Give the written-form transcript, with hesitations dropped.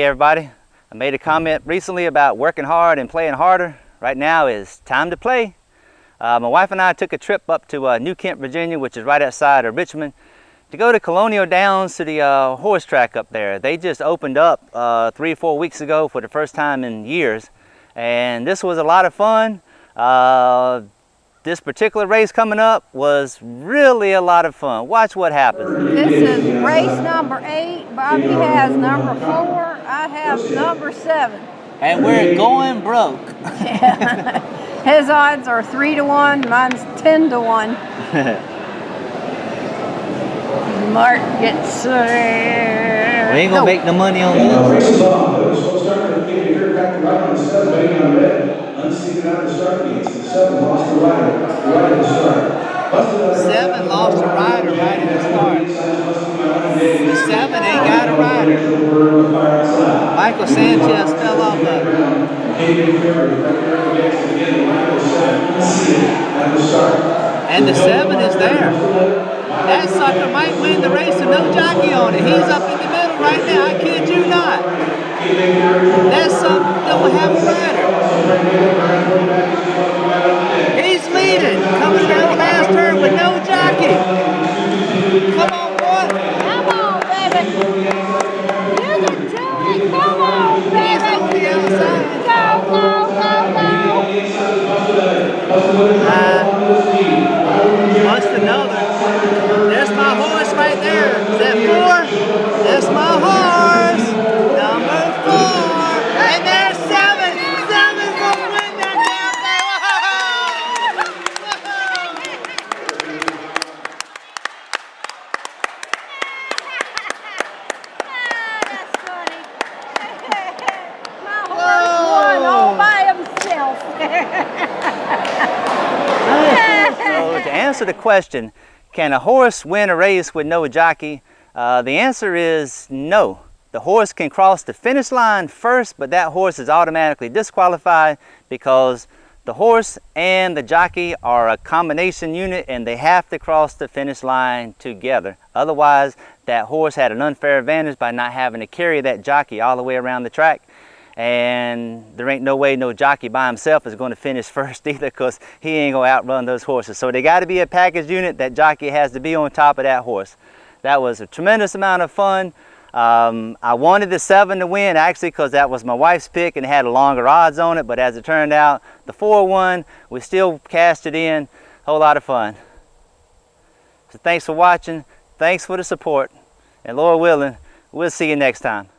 Hey everybody, I made a comment recently about working hard and playing harder. Right now is time to play. My wife and I took a trip up to New Kent, Virginia, which is right outside of Richmond, to go to Colonial Downs to the horse track up there. They just opened up 3 or 4 weeks ago for the first time in years, and this was a lot of fun. This particular race coming up was really a lot of fun. Watch what happens. This is race number 8. Bobby has number 4. I have number 7. And we're going broke. Yeah. His odds are 3 to 1. Mine's 10 to 1. Mark gets. We ain't gonna make no money on this. Race is on. So starting to get your back right on the 7, waiting on red. Unseated out of the start gates. The 7 lost the rider right at the start. 7 lost a rider right at the start. The 7 ain't got a rider. Michael Sanchez fell off of it. And the 7 is there. That sucker might win the race with no jockey on it. He's up in the middle right now. I kid you not. That sucker don't have a rider. He's leading, coming down the last turn with no jockey. Come on, boy. Come on, baby. You can do it. Come on, baby. He's on the outside. Go, go, go, go. What's another? There's my horse right there. Is that 4? That's my horse. Number 4. And there's 7. 7's gonna win that damn thing. That's funny. My horse won all by himself. So to answer the question, can a horse win a race with no jockey? The answer is no. The horse can cross the finish line first, but that horse is automatically disqualified because the horse and the jockey are a combination unit and they have to cross the finish line together. Otherwise, that horse had an unfair advantage by not having to carry that jockey all the way around the track. And there ain't no way no jockey by himself is going to finish first either, because he ain't going to outrun those horses. So they got to be a package unit. That jockey has to be on top of that horse. That was a tremendous amount of fun. I wanted the 7 to win actually because that was my wife's pick and it had a longer odds on it, but as it turned out, the 4 won. We still cashed it in. Whole lot of fun. So thanks for watching. Thanks for the support. And Lord willing, we'll see you next time.